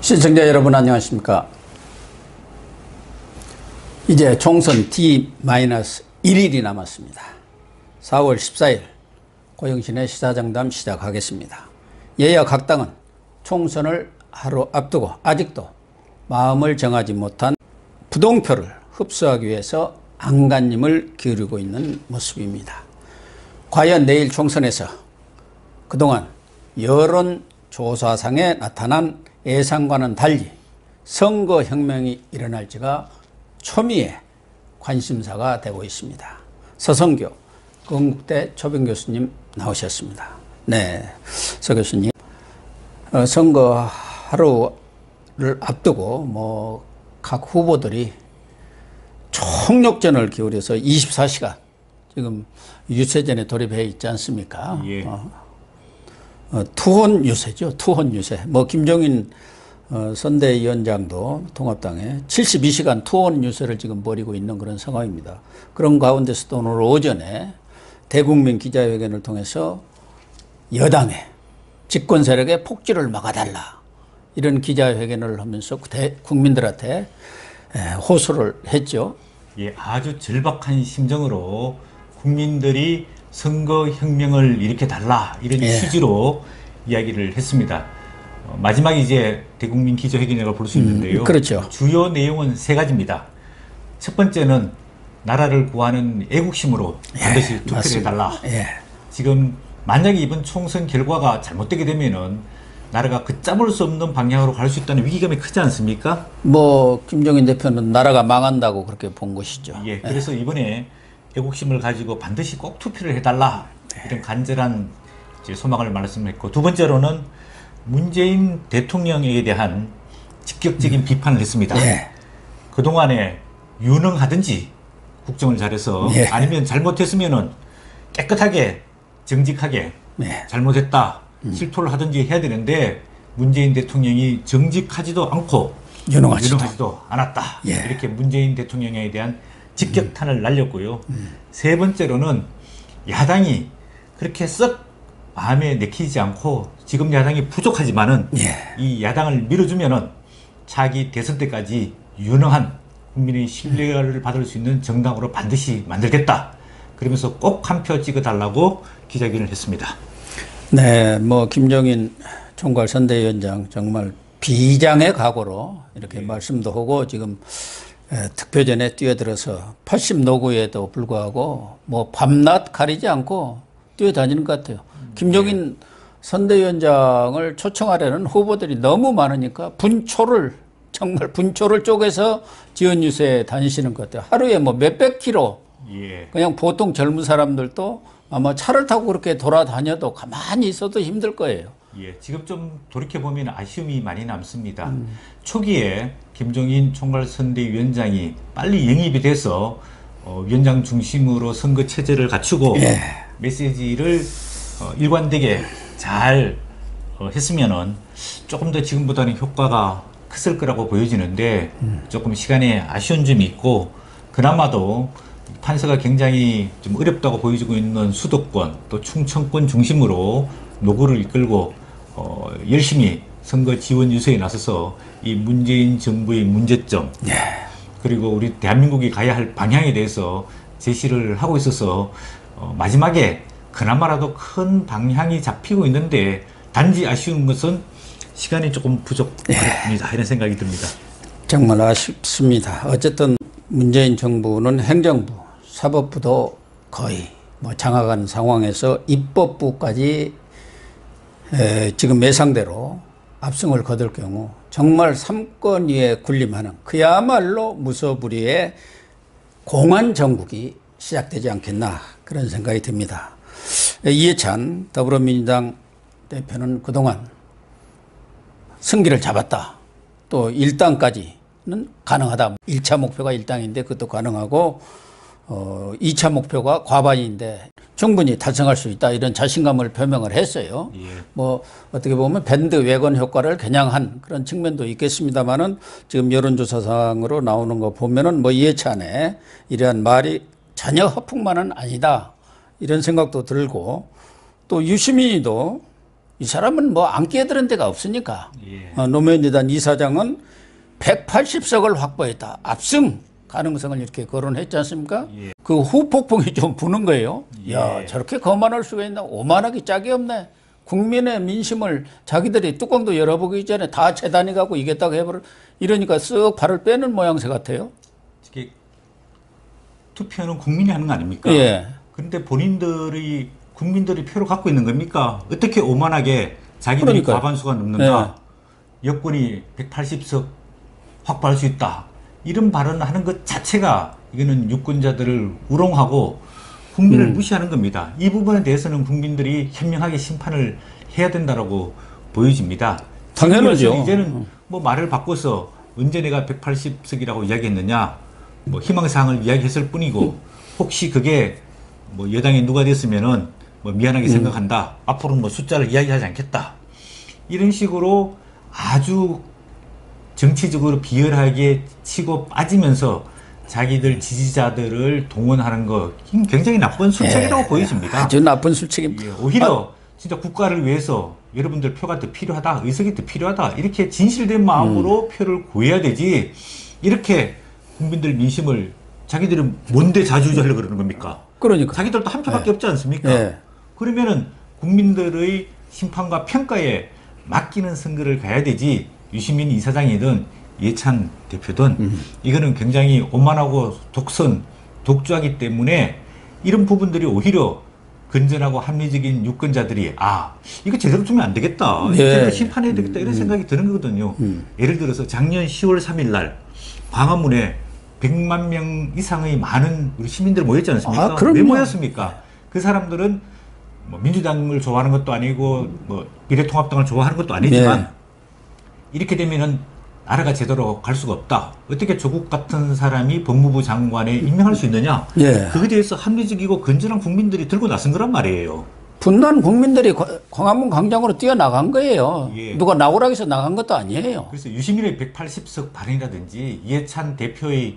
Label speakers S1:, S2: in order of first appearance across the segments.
S1: 시청자 여러분 안녕하십니까. 이제 총선 D-1일이 남았습니다. 4월 14일 고영신의 시사정담 시작하겠습니다. 여야 각 당은 총선을 하루 앞두고 아직도 마음을 정하지 못한 부동표를 흡수하기 위해서 안간힘을 기울이고 있는 모습입니다. 과연 내일 총선에서 그동안 여론조사상에 나타난 예상과는 달리 선거혁명이 일어날지가 초미의 관심사가 되고 있습니다. 서성교 건국대 초빙 교수님 나오셨습니다. 네, 서 교수님, 선거 하루를 앞두고 각 후보들이 총력전을 기울여서 24시간 지금 유세전에 돌입해 있지 않습니까?
S2: 예.
S1: 투혼 유세죠. 투혼 유세. 김종인 선대위원장도 통합당에 72시간 투혼 유세를 지금 벌이고 있는 그런 상황입니다. 그런 가운데서도 오늘 오전에 대국민 기자회견을 통해서 여당의 집권 세력의 폭주를 막아달라 이런 기자회견을 하면서 국민들한테 호소를 했죠.
S2: 예, 아주 절박한 심정으로 국민들이 선거혁명을 일으켜달라 이런 취지로 이야기를 했습니다. 마지막에 이제 대국민 기자회견이라고 볼 수 있는데요.
S1: 그렇죠.
S2: 주요 내용은 세 가지입니다. 첫 번째는 나라를 구하는 애국심으로 반드시 투표를 해달라. 지금 만약에 이번 총선 결과가 잘못되게 되면은 나라가 걷잡을 수 없는 방향으로 갈 수 있다는 위기감이 크지 않습니까?
S1: 김종인 대표는 나라가 망한다고 그렇게 본 것이죠.
S2: 예, 그래서 이번에 애국심을 가지고 반드시 꼭 투표를 해달라 이런 간절한 소망을 말씀했고, 두 번째로는 문재인 대통령에 대한 직격적인 비판을 했습니다. 그동안에 유능하든지 국정을 잘해서 아니면 잘못했으면은 깨끗하게 정직하게 잘못했다 실토를 하든지 해야 되는데 문재인 대통령이 정직하지도 않고 유능하지도 않았다. 이렇게 문재인 대통령에 대한 직격탄을 날렸고요. 세 번째로는 야당이 그렇게 썩 마음에 내키지 않고 지금 야당이 부족하지만은 이 야당을 밀어주면은 차기 대선 때까지 유능한 국민의 신뢰를 받을 수 있는 정당으로 반드시 만들겠다. 그러면서 꼭 한 표 찍어달라고 기자회견을 했습니다.
S1: 네, 김종인 총괄 선대위원장 정말 비장의 각오로 이렇게 말씀도 하고 지금 득표전에 뛰어들어서 80 노구에도 불구하고 밤낮 가리지 않고 뛰어다니는 것 같아요. 김종인 선대위원장을 초청하려는 후보들이 너무 많으니까 정말 분초를 쪼개서 지원 유세에 다니시는 것 같아요. 하루에 몇백 킬로. 그냥 보통 젊은 사람들도 아마 차를 타고 그렇게 돌아다녀도 가만히 있어도 힘들 거예요.
S2: 지금 좀 돌이켜보면 아쉬움이 많이 남습니다. 초기에 김종인 총괄선대위원장이 빨리 영입이 돼서 위원장 중심으로 선거 체제를 갖추고 메시지를 일관되게 잘 했으면은 조금 더 지금보다는 효과가 컸을 거라고 보여지는데 조금 시간에 아쉬운 점이 있고, 그나마도 판세가 굉장히 좀 어렵다고 보여지고 있는 수도권 또 충청권 중심으로 노구를 이끌고 열심히 선거 지원 유세에 나서서 이 문재인 정부의 문제점 그리고 우리 대한민국이 가야 할 방향에 대해서 제시를 하고 있어서 마지막에 그나마라도 큰 방향이 잡히고 있는데, 단지 아쉬운 것은 시간이 조금 부족합니다. 이런 생각이 듭니다.
S1: 정말 아쉽습니다. 어쨌든 문재인 정부는 행정부, 사법부도 거의 장악한 상황에서 입법부까지 지금 예상대로 압승을 거둘 경우 정말 삼권위에 군림하는 그야말로 무소불위의 공안 정국이 시작되지 않겠나 그런 생각이 듭니다. 이해찬 더불어민주당 대표는 그동안 승기를 잡았다. 또 1당까지는 가능하다. 1차 목표가 1당인데 그것도 가능하고 2차 목표가 과반인데 충분히 달성할 수 있다. 이런 자신감을 표명을 했어요. 어떻게 보면 밴드 웨건 효과를 겨냥한 그런 측면도 있겠습니다만은 지금 여론조사상으로 나오는 거 보면은 이해찬의 이러한 말이 전혀 허풍만은 아니다. 이런 생각도 들고, 또 유시민이도 이 사람은 뭐 안 끼어드는 데가 없으니까.
S2: 예.
S1: 노무현 재단 이사장은 180석을 확보했다. 압승 가능성을 이렇게 거론했지 않습니까?
S2: 예.
S1: 그 후폭풍이 좀 부는 거예요.
S2: 예.
S1: 야, 저렇게 거만할 수가 있나? 오만하기 짝이 없네. 국민의 민심을 자기들이 뚜껑도 열어보기 전에 다 재단이 갖고 이겼다고 해버려. 이러니까 쓱 발을 빼는 모양새 같아요.
S2: 이게 투표는 국민이 하는 거 아닙니까?
S1: 예.
S2: 그런데 본인들이 국민들이 표를 갖고 있는 겁니까? 어떻게 오만하게 자기들이
S1: 그러니까요.
S2: 과반수가 넘는다. 여권이 180석 확보할 수 있다. 이런 발언을 하는 것 자체가 이거는 유권자들을 우롱하고 국민을 무시하는 겁니다. 이 부분에 대해서는 국민들이 현명하게 심판을 해야 된다라고 보여집니다.
S1: 당연하죠.
S2: 이제는 뭐 말을 바꿔서 언제 내가 180석이라고 이야기했느냐, 뭐 희망사항을 이야기했을 뿐이고 혹시 그게 뭐 여당이 누가 됐으면은 뭐 미안하게 생각한다. 앞으로는 뭐 숫자를 이야기하지 않겠다. 이런 식으로 아주 정치적으로 비열하게 치고 빠지면서 자기들 지지자들을 동원하는 거 굉장히 나쁜 술책이라고 보여집니다.
S1: 아주 나쁜 술책입니다.
S2: 예, 오히려 진짜 국가를 위해서 여러분들 표가 더 필요하다, 의석이 더 필요하다, 이렇게 진실된 마음으로 표를 구해야 되지, 이렇게 국민들 민심을 자기들은 뭔데 좌지우지하려고 그러는 겁니까?
S1: 그러니까.
S2: 자기들도 한 표밖에 없지 않습니까?
S1: 예.
S2: 그러면은 국민들의 심판과 평가에 맡기는 선거를 가야 되지, 유시민 이사장이든 이해찬 대표든 이거는 굉장히 오만하고 독주하기 때문에 이런 부분들이 오히려 건전하고 합리적인 유권자들이 이거 제대로 두면 안 되겠다,
S1: 예.
S2: 제대로 심판해야 되겠다, 이런 생각이 드는 거거든요. 예를 들어서 작년 10월 3일 날 광화문에 100만 명 이상의 많은 우리 시민들 모였지 않습니까?
S1: 그럼요.
S2: 왜 모였습니까? 그 사람들은 뭐 민주당을 좋아하는 것도 아니고 뭐 미래통합당을 좋아하는 것도 아니지만
S1: 네.
S2: 이렇게 되면은 나라가 제대로 갈 수가 없다. 어떻게 조국 같은 사람이 법무부 장관에 임명할 수 있느냐?
S1: 예.
S2: 그에 대해서 합리적이고 건전한 국민들이 들고 나선 거란 말이에요.
S1: 분노한 국민들이 광화문 광장으로 뛰어나간 거예요.
S2: 예.
S1: 누가 나오라고 해서 나간 것도 아니에요.
S2: 그래서 유시민의 180석 발언이라든지 이해찬 대표의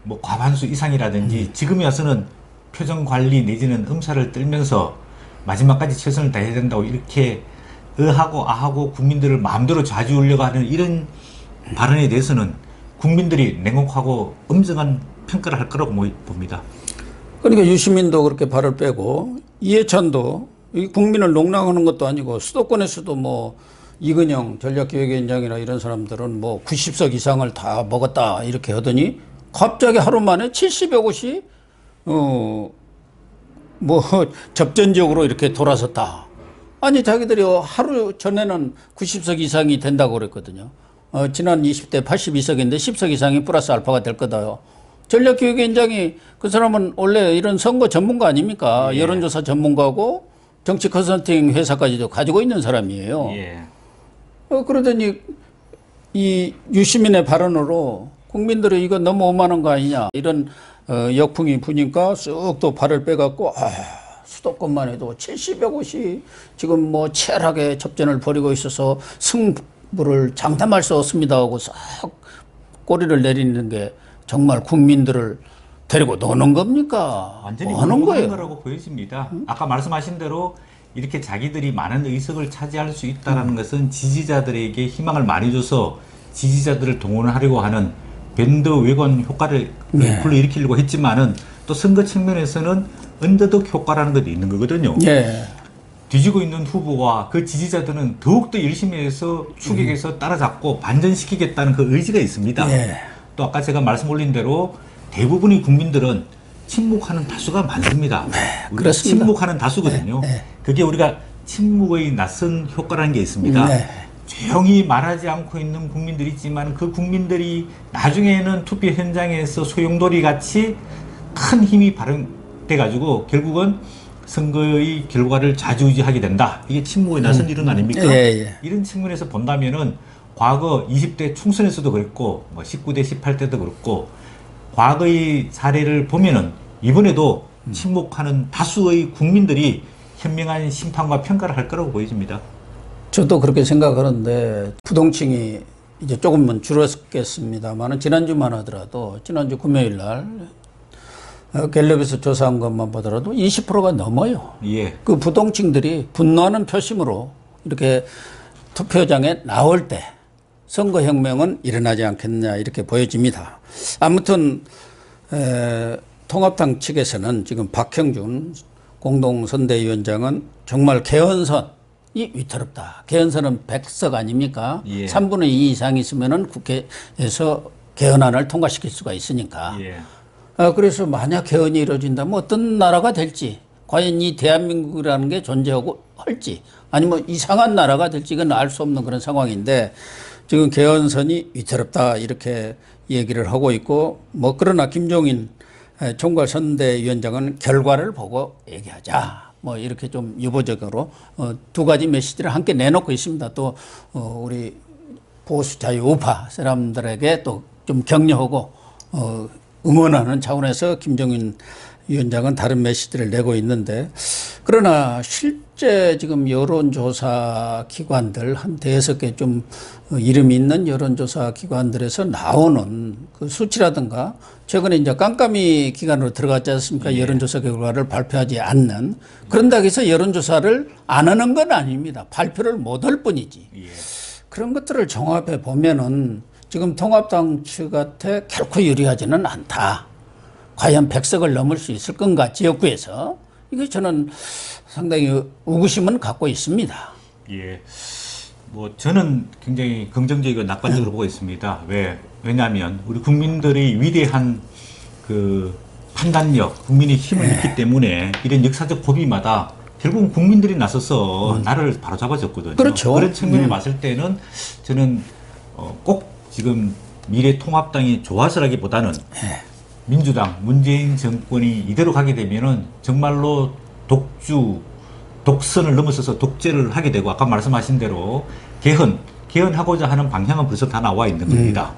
S2: 뭐 과반수 이상이라든지 지금에 와서는 표정 관리 내지는 음사를 떨면서 마지막까지 최선을 다해야 된다고 이렇게 의하고 아하고 국민들을 마음대로 좌지우려고 하는 이런 발언에 대해서는 국민들이 냉혹하고 엄정한 평가를 할 거라고 봅니다.
S1: 그러니까 유시민도 그렇게 발을 빼고 이해찬도 이 국민을 농락하는 것도 아니고 수도권에서도 뭐 이근영 전략기획위원장이나 이런 사람들은 뭐 90석 이상을 다 먹었다 이렇게 하더니 갑자기 하루 만에 70여 곳이 뭐 접전적으로 이렇게 돌아섰다. 아니 자기들이 하루 전에는 90석 이상이 된다고 그랬거든요. 지난 20대 82석인데 10석 이상이 플러스 알파가 될 거다요. 전략기획위원장이 그 사람은 원래 이런 선거 전문가 아닙니까?
S2: 예.
S1: 여론조사 전문가고 정치 컨설팅 회사까지도 가지고 있는 사람이에요.
S2: 예.
S1: 그러더니 이 유시민의 발언으로 국민들이 이거 너무 오만한 거 아니냐 이런 역풍이 부니까 쑥 또 발을 빼갖고 수도권만 해도 70여 곳이 지금 뭐 치열하게 접전을 벌이고 있어서 승부를 장담할 수 없습니다 하고 싹 꼬리를 내리는 게 정말 국민들을 데리고 노는 겁니까?
S2: 완전히
S1: 뭐 하는 거예요?
S2: 거라고 보여집니다. 아까 말씀하신 대로 이렇게 자기들이 많은 의석을 차지할 수 있다는 것은 지지자들에게 희망을 많이 줘서 지지자들을 동원하려고 하는 밴드 외관 효과를 불러일으키려고 했지만은 또 선거 측면에서는 언더독 효과라는 것도 있는 거거든요.
S1: 예.
S2: 뒤지고 있는 후보와 그 지지자들은 더욱더 열심히 해서 추격해서 따라잡고 반전시키겠다는 그 의지가 있습니다.
S1: 예.
S2: 또 아까 제가 말씀 올린 대로 대부분의 국민들은 침묵하는 다수가 많습니다. 우리가
S1: 그렇습니다.
S2: 침묵하는 다수거든요. 그게 우리가 침묵의 낯선 효과라는 게 있습니다. 조용히 말하지 않고 있는 국민들이 있지만 그 국민들이 나중에는 투표 현장에서 소용돌이 같이 큰 힘이 발현돼 가지고 결국은 선거의 결과를 좌지우지하게 된다. 이게 침묵의 낯선 일은 아닙니까? 이런 측면에서 본다면은 과거 20대 총선에서도 그랬고 뭐 19대 18대도 그렇고 과거의 사례를 보면은 이번에도 침묵하는 다수의 국민들이 현명한 심판과 평가를 할 거라고 보여집니다.
S1: 저도 그렇게 생각하는데 부동층이 이제 조금은 줄었겠습니다만 지난주만 하더라도 지난주 금요일 날 갤럽에서 조사한 것만 보더라도 20%가 넘어요.
S2: 예.
S1: 그 부동층들이 분노하는 표심으로 이렇게 투표장에 나올 때 선거혁명은 일어나지 않겠느냐 이렇게 보여집니다. 아무튼 통합당 측에서는 지금 박형준 공동선대위원장은 정말 개헌선이 위태롭다. 개헌선은 100석 아닙니까?
S2: 예.
S1: 3분의 2 이상 있으면은 국회에서 개헌안을 통과시킬 수가 있으니까.
S2: 예.
S1: 그래서 만약 개헌이 이루어진다면 어떤 나라가 될지, 과연 이 대한민국이라는 게 존재하고 할지, 아니면 이상한 나라가 될지 이건 알 수 없는 그런 상황인데 지금 개헌선이 위태롭다 이렇게 얘기를 하고 있고, 뭐 그러나 김종인 총괄선대위원장은 결과를 보고 얘기하자. 뭐 이렇게 좀 유보적으로 두 가지 메시지를 함께 내놓고 있습니다. 또 우리 보수 자유 우파 사람들에게 또 좀 격려하고 응원하는 차원에서 김종인 위원장은 다른 메시지를 내고 있는데, 그러나 실제 지금 여론조사 기관들 한 대여섯 개 좀 이름이 있는 여론조사 기관들에서 나오는 그 수치라든가, 최근에 이제 깜깜이 기간으로 들어갔지 않습니까?
S2: 예.
S1: 여론조사 결과를 발표하지 않는. 그런다고 해서 여론조사를 안 하는 건 아닙니다. 발표를 못 할 뿐이지.
S2: 예.
S1: 그런 것들을 종합해 보면은 지금 통합당 측한테 결코 유리하지는 않다. 과연 100석을 넘을 수 있을 건가, 지역구에서. 이게 저는 상당히 의구심은 갖고 있습니다.
S2: 예. 뭐 저는 굉장히 긍정적이고 낙관적으로 보고 있습니다. 왜냐하면 우리 국민들의 위대한 그 판단력, 국민의 힘을 있기 때문에 이런 역사적 고비마다 결국은 국민들이 나서서 나라를 바로잡아줬거든요.
S1: 그렇죠.
S2: 그런 측면에 봤을 때는 저는 꼭 지금 미래통합당이 좋아서라기보다는 민주당, 문재인 정권이 이대로 가게 되면은 정말로 독선을 넘어서서 독재를 하게 되고, 아까 말씀하신 대로 개헌하고자 하는 방향은 벌써 다 나와 있는 겁니다.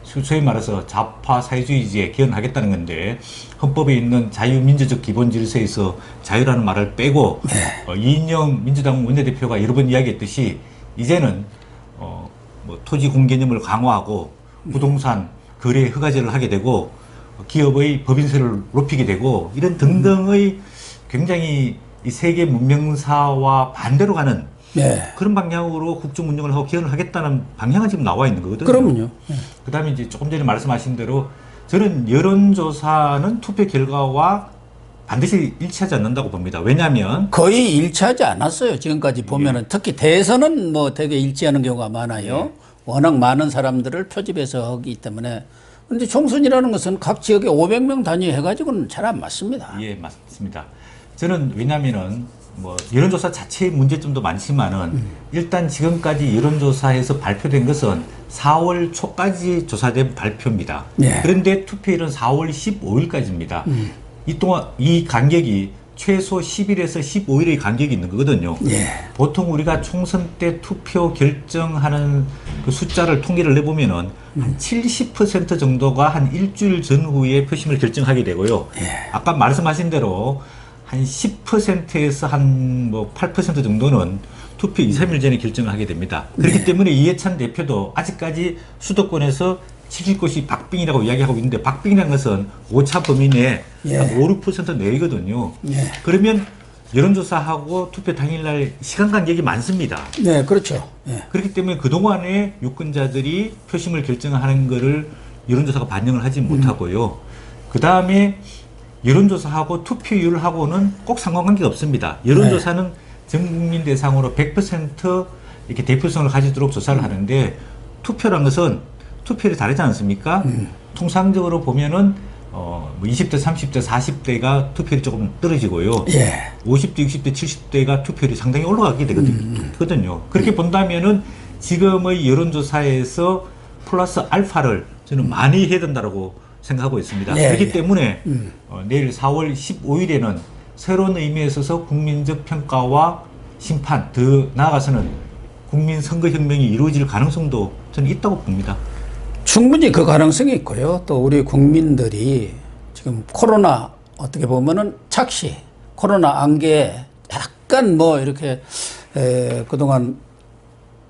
S2: 소위 말해서 좌파 사회주의지에 개헌하겠다는 건데, 헌법에 있는 자유민주적 기본질서에서 자유라는 말을 빼고, 이인영 민주당 원내대표가 여러 번 이야기했듯이 이제는 뭐 토지 공개념을 강화하고 부동산 거래 허가제를 하게 되고 기업의 법인세를 높이게 되고, 이런 등등의 굉장히 이 세계 문명사와 반대로 가는 그런 방향으로 국정 운영을 하고 개헌을 하겠다는 방향은 지금 나와 있는 거거든요.
S1: 그럼요.
S2: 그 다음에 이제 조금 전에 말씀하신 대로 저는 여론조사는 투표 결과와 반드시 일치하지 않는다고 봅니다. 왜냐하면
S1: 거의 일치하지 않았어요. 지금까지 보면은. 특히 대선은 뭐 되게 일치하는 경우가 많아요. 워낙 많은 사람들을 표집해서 하기 때문에. 근데 총선이라는 것은 각 지역에 500명 단위 해가지고는 잘 안 맞습니다.
S2: 예, 맞습니다. 저는 왜냐면은 뭐 여론조사 자체의 문제점도 많지만은 일단 지금까지 여론조사에서 발표된 것은 4월 초까지 조사된 발표입니다. 그런데 투표일은 4월 15일까지입니다. 이 동안 이 간격이 최소 10일에서 15일의 간격이 있는 거거든요. 보통 우리가 총선 때 투표 결정하는 그 숫자를 통계를 내보면은 한 70% 정도가 한 일주일 전후에 표심을 결정하게 되고요. 아까 말씀하신 대로 한 10%에서 한 뭐 8% 정도는 투표 2, 3일 전에 결정을 하게 됩니다. 그렇기 때문에 이해찬 대표도 아직까지 수도권에서 치실 곳이 박빙이라고 이야기하고 있는데, 박빙이라는 것은 오차 범위 내에 한 5, 6% 내외거든요. 그러면 여론조사하고 투표 당일날 시간 간격이 많습니다.
S1: 네, 그렇죠.
S2: 그렇기 때문에 그동안에 유권자들이 표심을 결정하는 것을 여론조사가 반영을 하지 못하고요. 그 다음에 여론조사하고 투표율하고는 꼭 상관관계가 없습니다. 여론조사는 전 국민 대상으로 100% 이렇게 대표성을 가지도록 조사를 하는데, 투표란 것은 투표율이 다르지 않습니까? 통상적으로 보면은 뭐 20대, 30대, 40대가 투표율이 조금 떨어지고요. 50대, 60대, 70대가 투표율이 상당히 올라가게 되거든요. 그렇게 본다면은 지금의 여론조사에서 플러스 알파를 저는 많이 해야 된다고 생각하고 있습니다. 그렇기 때문에 내일 4월 15일에는 새로운 의미에 있어서 국민적 평가와 심판, 더 나아가서는 국민 선거혁명이 이루어질 가능성도 저는 있다고 봅니다.
S1: 충분히 그 가능성이 있고요. 또 우리 국민들이 지금 코로나 어떻게 보면은 착시, 코로나 안개에 약간 뭐 이렇게 그동안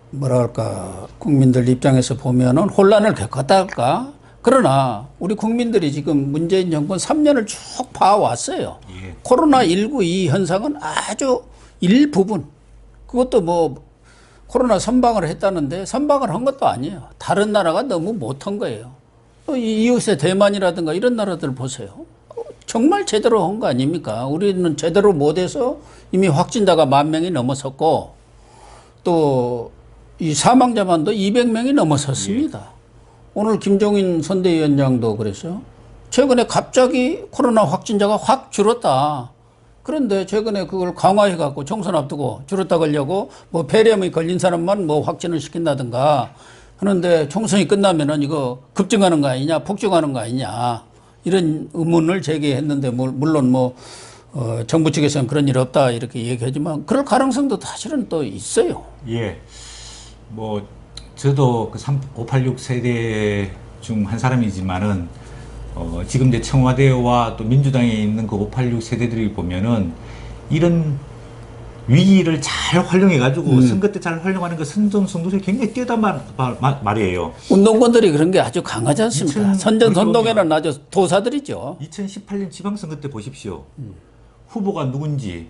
S1: 뭐랄까 국민들 입장에서 보면은 혼란을 겪었다 할까? 그러나 우리 국민들이 지금 문재인 정권 3년을 쭉 봐왔어요. 코로나19 이 현상은 아주 일부분, 그것도 뭐 코로나 선방을 했다는데 선방을 한 것도 아니에요. 다른 나라가 너무 못한 거예요. 이웃의 대만이라든가 이런 나라들 보세요. 정말 제대로 한 거 아닙니까? 우리는 제대로 못해서 이미 확진자가 10,000명이 넘어섰고 또 이 사망자만도 200명이 넘어섰습니다. 오늘 김종인 선대위원장도 그랬어요. 최근에 갑자기 코로나 확진자가 확 줄었다. 그런데 최근에 그걸 강화해 갖고 총선 앞두고 줄었다 걸려고 뭐 폐렴이 걸린 사람만 뭐 확진을 시킨다든가 하는데 총선이 끝나면은 이거 급증하는 거 아니냐, 폭증하는 거 아니냐 이런 의문을 제기했는데 물론 뭐 정부 측에서는 그런 일 없다 이렇게 얘기하지만 그럴 가능성도 사실은 또 있어요.
S2: 예. 뭐 저도 그 586 세대 중 한 사람이지만은 지금 이제 청와대와 또 민주당에 있는 그 586 세대들이 보면은 이런 위기를 잘 활용해 가지고 선거 때 잘 활용하는 그 선전성도에 굉장히 뛰어난 말이에요.
S1: 운동권들이 그런 게 아주 강하지 않습니까? 선전선동에는 아주 도사들이죠.
S2: 2018년 지방선거 때 보십시오. 후보가 누군지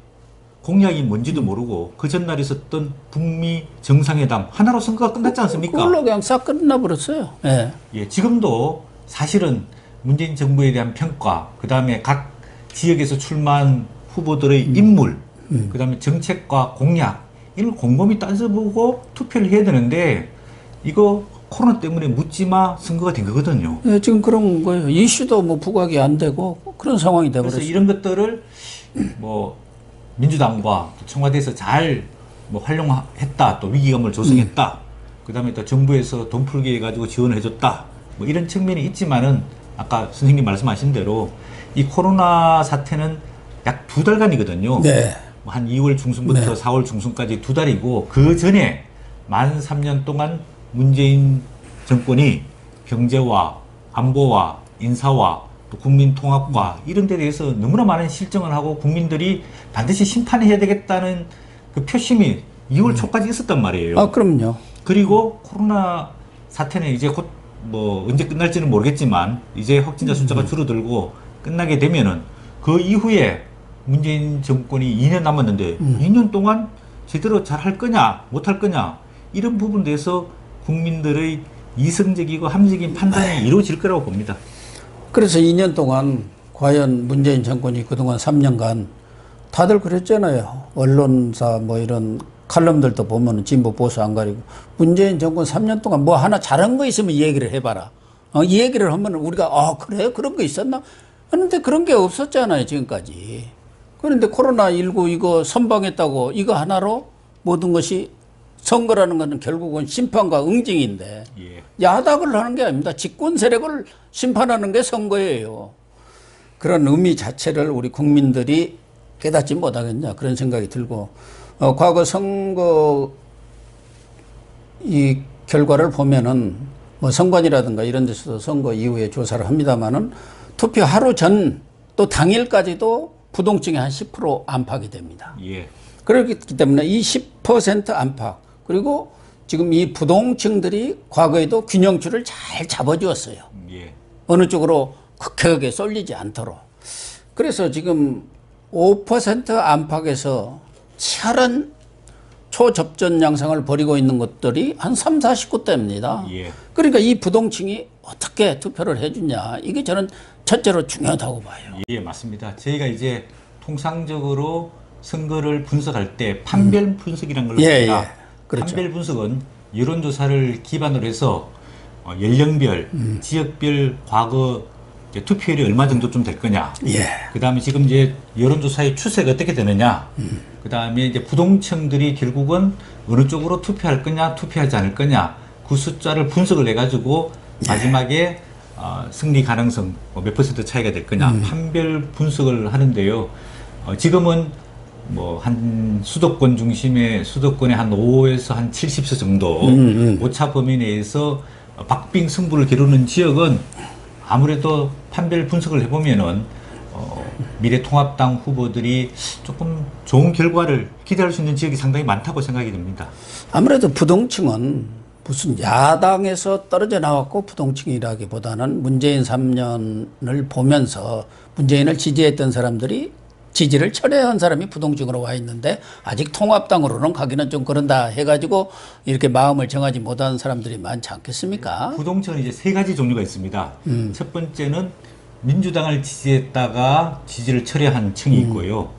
S2: 공약이 뭔지도 모르고 그 전날 있었던 북미 정상회담 하나로 선거가 끝났지 않습니까?
S1: 그걸로 그냥 싹 끝나버렸어요. 예.
S2: 예, 지금도 사실은 문재인 정부에 대한 평가, 그 다음에 각 지역에서 출마한 후보들의 인물, 그 다음에 정책과 공약, 이걸 곰곰이 따져보고 투표를 해야 되는데, 이거 코로나 때문에 묻지마 선거가 된 거거든요.
S1: 예, 지금 그런 거예요. 이슈도 뭐 부각이 안 되고 그런 상황이
S2: 그래서
S1: 돼버렸어요.
S2: 이런 것들을 뭐 민주당과 청와대에서 잘 뭐 활용했다, 또 위기감을 조성했다, 그 다음에 또 정부에서 돈 풀기 해가지고 지원을 해줬다, 뭐 이런 측면이 있지만은 아까 선생님 말씀하신 대로 이 코로나 사태는 약 2달간이거든요.
S1: 네.
S2: 한 2월 중순부터
S1: 네.
S2: 4월 중순까지 2달이고 그 전에 만 3년 동안 문재인 정권이 경제와 안보와 인사와 또 국민 통합과 이런 데 대해서 너무나 많은 실정을 하고 국민들이 반드시 심판해야 되겠다는 그 표심이 2월 초까지 있었단 말이에요.
S1: 아, 그럼요.
S2: 그리고 코로나 사태는 이제 곧 뭐 언제 끝날지는 모르겠지만 이제 확진자 숫자가 줄어들고 끝나게 되면은 그 이후에 문재인 정권이 2년 남았는데 2년 동안 제대로 잘 할 거냐 못 할 거냐 이런 부분에 대해서 국민들의 이성적이고 합리적인 판단이 이루어질 거라고 봅니다.
S1: 그래서 2년 동안 과연 문재인 정권이 그동안 3년간 다들 그랬잖아요. 언론사 뭐 이런 칼럼들도 보면은 진보 보수 안 가리고 문재인 정권 3년 동안 뭐 하나 잘한 거 있으면 얘기를 해봐라. 이 얘기를 하면 우리가 그래 그런 거 있었나? 그런데 그런 게 없었잖아요 지금까지. 그런데 코로나19 이거 선방했다고 이거 하나로 모든 것이 선거라는 것은 결국은 심판과 응징인데
S2: 예.
S1: 야당을 하는 게 아닙니다. 집권 세력을 심판하는 게 선거예요. 그런 의미 자체를 우리 국민들이 깨닫지 못하겠냐 그런 생각이 들고 과거 선거 이 결과를 보면은 뭐 선관위라든가 이런 데서도 선거 이후에 조사를 합니다만은 투표 하루 전 또 당일까지도 부동층이 한 10% 안팎이 됩니다.
S2: 예.
S1: 그렇기 때문에 이 10% 안팎 그리고 지금 이 부동층들이 과거에도 균형추를 잘 잡아주었어요.
S2: 예.
S1: 어느 쪽으로 극하게 쏠리지 않도록. 그래서 지금 5% 안팎에서 치열한 초접전 양상을 벌이고 있는 것들이 한 3, 49대입니다.
S2: 예.
S1: 그러니까 이 부동층이 어떻게 투표를 해주냐. 이게 저는 첫째로 중요하다고 봐요.
S2: 예, 맞습니다. 저희가 이제 통상적으로 선거를 분석할 때 판별 분석이라는 걸 합니다.
S1: 예. 그렇죠.
S2: 판별 분석은 여론조사를 기반으로 해서 연령별, 지역별 과거 이제 투표율이 얼마 정도 좀 될 거냐.
S1: 예.
S2: 그 다음에 지금 이제 여론조사의 추세가 어떻게 되느냐. 그 다음에 이제 부동층들이 결국은 어느 쪽으로 투표할 거냐, 투표하지 않을 거냐. 그 숫자를 분석을 해가지고 마지막에 승리 가능성 몇 퍼센트 차이가 될 거냐. 판별 분석을 하는데요. 지금은 뭐 한 수도권 중심의 수도권의 한 5에서 한 70서 정도 오차 범위 내에서 박빙 승부를 겨루는 지역은 아무래도 판별 분석을 해보면은 미래통합당 후보들이 조금 좋은 결과를 기대할 수 있는 지역이 상당히 많다고 생각이 듭니다.
S1: 아무래도 부동층은 무슨 야당에서 떨어져 나왔고 부동층이라기보다는 문재인 3년을 보면서 문재인을 지지했던 사람들이 지지를 철회한 사람이 부동층으로 와 있는데 아직 통합당으로는 가기는 좀 그런다 해가지고 이렇게 마음을 정하지 못하는 사람들이 많지 않겠습니까?
S2: 부동층은 이제 세 가지 종류가 있습니다. 첫 번째는 민주당을 지지했다가 지지를 철회한 층이 있고요.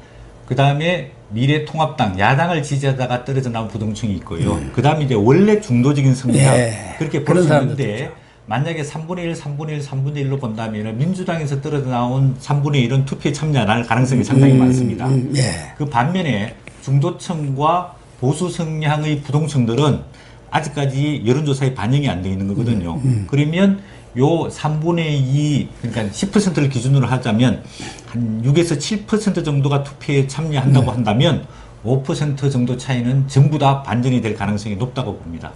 S2: 그 다음에 미래통합당, 야당을 지지하다가 떨어져 나온 부동층이 있고요. 그 다음에 이제 원래 중도적인 성향,
S1: 예,
S2: 그렇게 볼
S1: 그런
S2: 수
S1: 사람들도
S2: 있는데, 만약에 3분의 1, 3분의 1, 3분의 1로 본다면 민주당에서 떨어져 나온 3분의 1은 투표에 참여 안 할 가능성이 상당히 많습니다.
S1: 예.
S2: 그 반면에 중도층과 보수 성향의 부동층들은 아직까지 여론조사에 반영이 안 되어 있는 거거든요. 그러면 요 3분의 2, 그러니까 10%를 기준으로 하자면 한 6에서 7% 정도가 투표에 참여한다고 한다면 5% 정도 차이는 전부 다 반전이 될 가능성이 높다고 봅니다.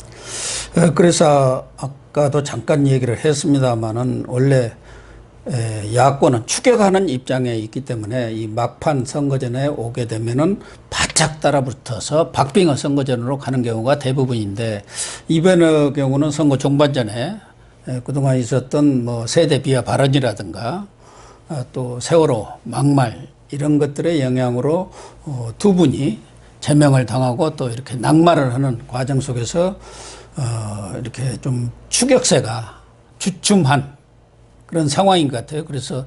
S1: 그래서 아까도 잠깐 얘기를 했습니다만은 원래 야권은 추격하는 입장에 있기 때문에 이 막판 선거전에 오게 되면은 바짝 따라붙어서 박빙의 선거전으로 가는 경우가 대부분인데 이번의 경우는 선거 종반전에 그동안 있었던 뭐 세대 비하 발언이라든가 또 세월호 막말 이런 것들의 영향으로 두 분이 제명을 당하고 또 이렇게 낙마를 하는 과정 속에서 이렇게 좀 추격세가 주춤한 그런 상황인 것 같아요. 그래서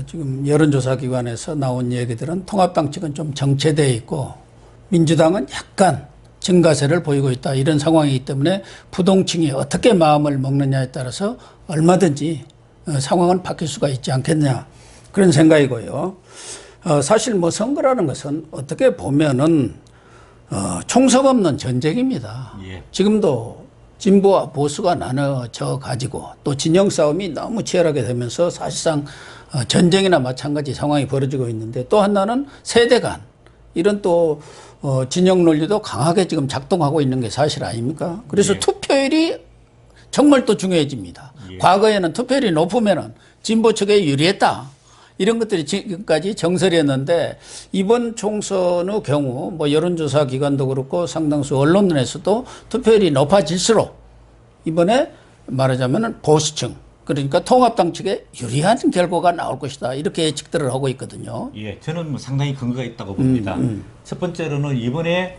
S1: 지금 여론조사 기관에서 나온 얘기들은 통합당 측은 좀 정체되어 있고 민주당은 약간 증가세를 보이고 있다. 이런 상황이기 때문에 부동층이 어떻게 마음을 먹느냐에 따라서 얼마든지 상황은 바뀔 수가 있지 않겠냐. 그런 생각이고요. 사실 뭐 선거라는 것은 어떻게 보면은 총석 없는 전쟁입니다.
S2: 예.
S1: 지금도 진보와 보수가 나눠져 가지고 또 진영 싸움이 너무 치열하게 되면서 사실상 전쟁이나 마찬가지 상황이 벌어지고 있는데 또 하나는 세대 간 이런 또 진영 논리도 강하게 지금 작동하고 있는 게 사실 아닙니까? 그래서
S2: 예.
S1: 투표율이 정말 또 중요해집니다.
S2: 예.
S1: 과거에는 투표율이 높으면은 진보 측에 유리했다. 이런 것들이 지금까지 정설이었는데 이번 총선의 경우 뭐 여론조사 기관도 그렇고 상당수 언론에서도 투표율이 높아질수록 이번에 말하자면 보수층 그러니까 통합당 측에 유리한 결과가 나올 것이다. 이렇게 예측들을 하고 있거든요.
S2: 예, 저는 뭐 상당히 근거가 있다고 봅니다. 첫 번째로는 이번에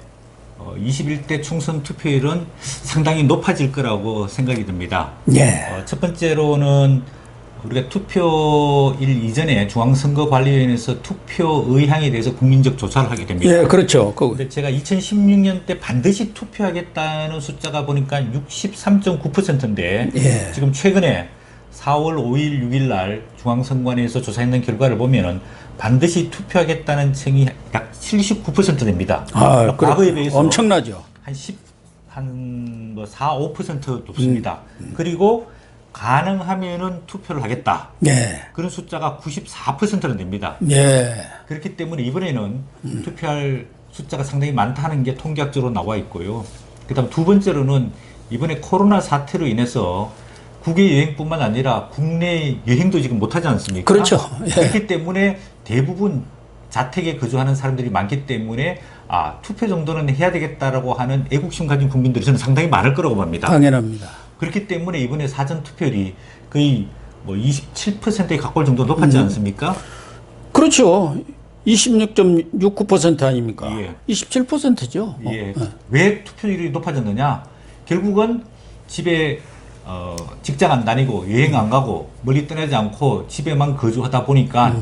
S2: 21대 총선 투표율은 상당히 높아질 거라고 생각이 듭니다.
S1: 예.
S2: 첫 번째로는 우리가 투표일 이전에 중앙선거관리위원회에서 투표 의향에 대해서 국민적 조사를 하게 됩니다.
S1: 예, 그렇죠.
S2: 근데 제가 2016년 때 반드시 투표하겠다는 숫자가 보니까 63.9%인데
S1: 예.
S2: 지금 최근에 4월 5일, 6일 날 중앙선관위에서 조사했는 결과를 보면은 반드시 투표하겠다는 층이 약 79% 됩니다. 과거에 비해서
S1: 엄청나죠.
S2: 한 4, 5% 높습니다. 그리고 가능하면은 투표를 하겠다.
S1: 예.
S2: 그런 숫자가 94%는 됩니다.
S1: 예.
S2: 그렇기 때문에 이번에는 투표할 숫자가 상당히 많다는 게 통계학적으로 나와 있고요. 그다음 두 번째로는 이번에 코로나 사태로 인해서 국외 여행뿐만 아니라 국내 여행도 지금 못하지 않습니까?
S1: 그렇죠. 예.
S2: 그렇기 때문에 대부분 자택에 거주하는 사람들이 많기 때문에 투표 정도는 해야 되겠다라고 하는 애국심 가진 국민들이 저는 상당히 많을 거라고 봅니다.
S1: 당연합니다.
S2: 그렇기 때문에 이번에 사전 투표율이 거의 뭐 27%에 가까울 정도 높았지 않습니까?
S1: 그렇죠. 26.69% 아닙니까?
S2: 예.
S1: 27%죠.
S2: 예. 왜 투표율이 높아졌느냐? 결국은 집에 직장 안 다니고 여행 안 가고 멀리 떠나지 않고 집에만 거주하다 보니까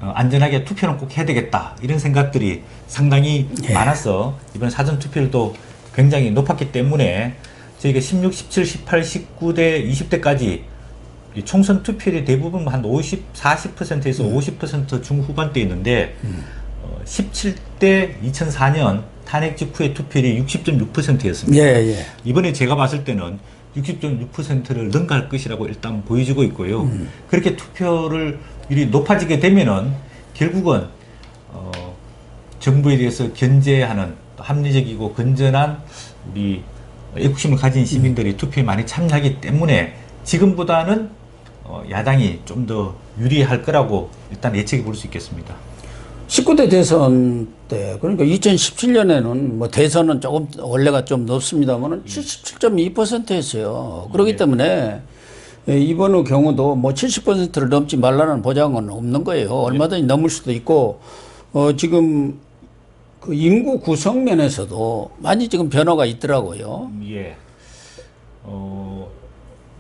S2: 안전하게 투표는 꼭 해야 되겠다 이런 생각들이 상당히 많아서 이번 사전 투표율도 굉장히 높았기 때문에 저희가 16, 17, 18, 19대, 20대까지 총선 투표율이 대부분 한 40%에서 50% 중후반대에 있는데 17대 2004년 탄핵 직후의 투표율이 60.6%였습니다.
S1: 예, 예.
S2: 이번에 제가 봤을 때는 60.6%를 능가할 것이라고 일단 보여지고 있고요. 그렇게 투표율이 높아지게 되면은 결국은 정부에 대해서 견제하는 합리적이고 건전한 우리 애국심을 가진 시민들이 투표에 많이 참여하기 때문에 지금보다는 야당이 좀 더 유리할 거라고 일단 예측해 볼 수 있겠습니다.
S1: 19대 대선 때 그러니까 2017년에는 뭐 대선은 조금 원래가 좀 높습니다만은 77.2%였어요. 그렇기 때문에 이번의 경우도 뭐 70%를 넘지 말라는 보장은 없는 거예요. 얼마든지 넘을 수도 있고 지금 그 인구 구성 면에서도 많이 지금 변화가 있더라고요.
S2: 예.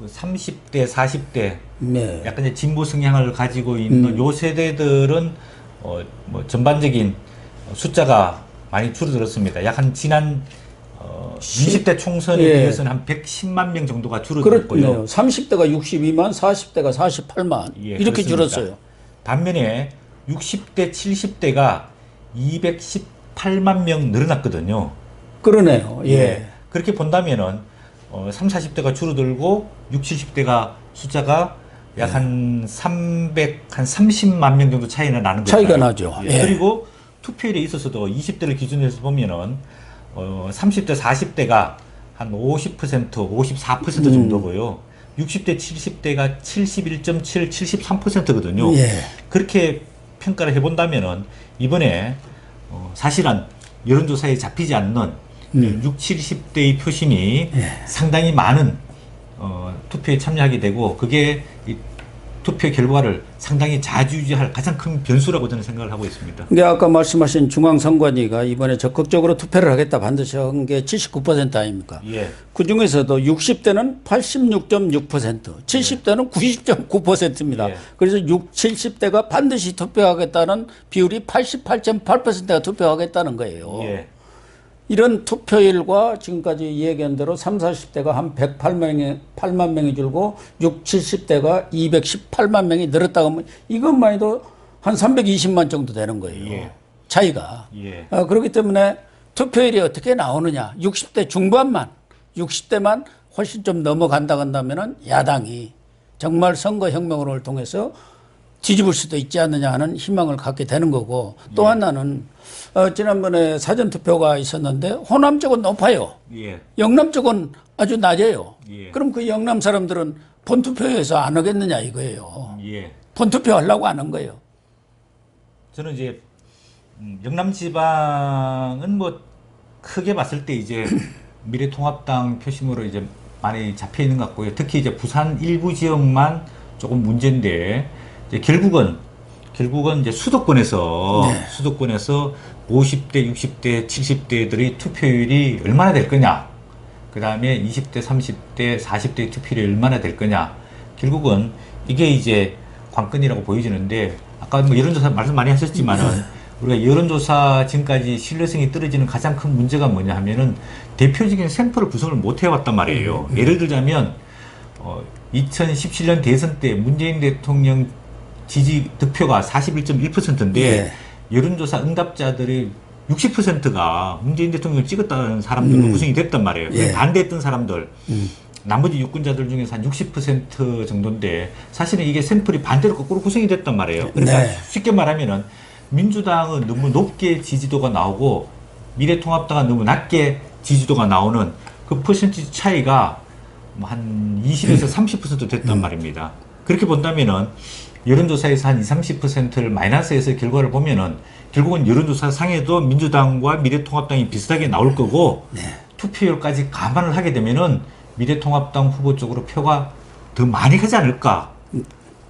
S2: 30대, 40대
S1: 네.
S2: 약간 이제 진보 성향을 가지고 있는 요 세대들은 뭐 전반적인 숫자가 많이 줄어들었습니다. 약 한 지난 20대 총선에
S1: 예.
S2: 비해서는 한 110만 명 정도가 줄어들었고요.
S1: 그렇네요. 30대가 62만, 40대가 48만
S2: 예,
S1: 이렇게
S2: 그렇습니다.
S1: 줄었어요.
S2: 반면에 60대, 70대가 218만 명 늘어났거든요.
S1: 그러네요. 예.
S2: 그렇게 본다면은 30, 40대가 줄어들고 60, 70대가 숫자가 약 한 30만 명 정도 차이가 나는 거죠.
S1: 차이가 나죠. 예.
S2: 그리고 투표율에 있어서도 20대를 기준으로 해서 보면은 30대, 40대가 한 50%, 54% 정도고요. 60대, 70대가 71.7, 73%거든요.
S1: 예.
S2: 그렇게 평가를 해본다면은 이번에 사실은 여론조사에 잡히지 않는 60, 70대의 표심이 상당히 많은 투표에 참여하게 되고 그게 이 투표 결과를 상당히 좌지우지할 가장 큰 변수라고 저는 생각을 하고 있습니다.
S1: 근데 아까 말씀하신 중앙선관위가 이번에 적극적으로 투표를 하겠다 반드시 한 게 79% 아닙니까?
S2: 예.
S1: 그 중에서도 60대는 86.6%, 70대는 90.9%입니다.
S2: 예.
S1: 그래서 60, 70대가 반드시 투표하겠다는 비율이 88.8%가 투표하겠다는 거예요.
S2: 예.
S1: 이런 투표율과 지금까지 얘기한 대로 30, 40대가 한 8만 명이 줄고 60, 70대가 218만 명이 늘었다고 하면 이것만 해도 한 320만 정도 되는 거예요.
S2: 예.
S1: 차이가.
S2: 예.
S1: 그렇기 때문에 투표율이 어떻게 나오느냐. 60대 중반만, 60대만 훨씬 좀 넘어간다 한다면은 야당이 정말 선거혁명을 통해서 뒤집을 수도 있지 않느냐 하는 희망을 갖게 되는 거고 또 하나는 지난번에 사전투표가 있었는데 호남 쪽은 높아요.
S2: 예.
S1: 영남 쪽은 아주 낮아요.
S2: 예.
S1: 그럼 그 영남 사람들은 본투표에서 안 하겠느냐 이거예요.
S2: 예.
S1: 본투표 하려고 안 한 거예요.
S2: 저는 이제 영남 지방은 뭐 크게 봤을 때 이제 미래통합당 표심으로 이제 많이 잡혀 있는 것 같고요. 특히 이제 부산 일부 지역만 조금 문제인데 이제 결국은 이제 수도권에서 50대, 60대, 70대들의 투표율이 얼마나 될 거냐. 그 다음에 20대, 30대, 40대 투표율이 얼마나 될 거냐. 결국은 이게 이제 관건이라고 보여지는데 아까 뭐 여론조사 말씀 많이 하셨지만은 우리가 여론조사 지금까지 신뢰성이 떨어지는 가장 큰 문제가 뭐냐 하면은 대표적인 샘플을 구성을 못 해왔단 말이에요. 예를 들자면 2017년 대선 때 문재인 대통령 지지 득표가 41.1%인데
S1: 예.
S2: 여론조사 응답자들의 60%가 문재인 대통령을 찍었다는 사람들로 구성이 됐단 말이에요.
S1: 예.
S2: 반대했던 사람들, 나머지 유권자들 중에서 한 60% 정도인데 사실은 이게 샘플이 반대로 거꾸로 구성이 됐단 말이에요. 그러니까
S1: 네.
S2: 쉽게 말하면은 민주당은 너무 높게 지지도가 나오고 미래통합당은 너무 낮게 지지도가 나오는 그 퍼센티지 차이가 한 20에서 30% 됐단 말입니다. 그렇게 본다면은 여론조사에서 한 20, 30%를 마이너스해서 결과를 보면은 결국은 여론조사 상에도 민주당과 미래통합당이 비슷하게 나올 거고 투표율까지 감안을 하게 되면은 미래통합당 후보 쪽으로 표가 더 많이 가지 않을까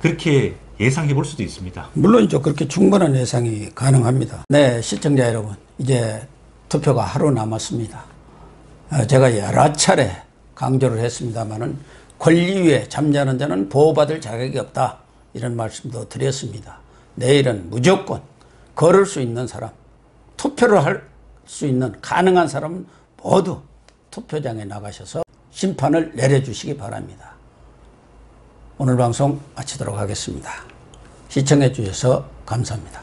S2: 그렇게 예상해 볼 수도 있습니다.
S1: 물론이죠. 그렇게 충분한 예상이 가능합니다. 네, 시청자 여러분, 이제 투표가 하루 남았습니다. 제가 여러 차례 강조를 했습니다마는 권리 위에 잠자는 자는 보호받을 자격이 없다. 이런 말씀도 드렸습니다. 내일은 무조건 걸을 수 있는 사람, 투표를 할 수 있는 가능한 사람은 모두 투표장에 나가셔서 심판을 내려주시기 바랍니다. 오늘 방송 마치도록 하겠습니다. 시청해 주셔서 감사합니다.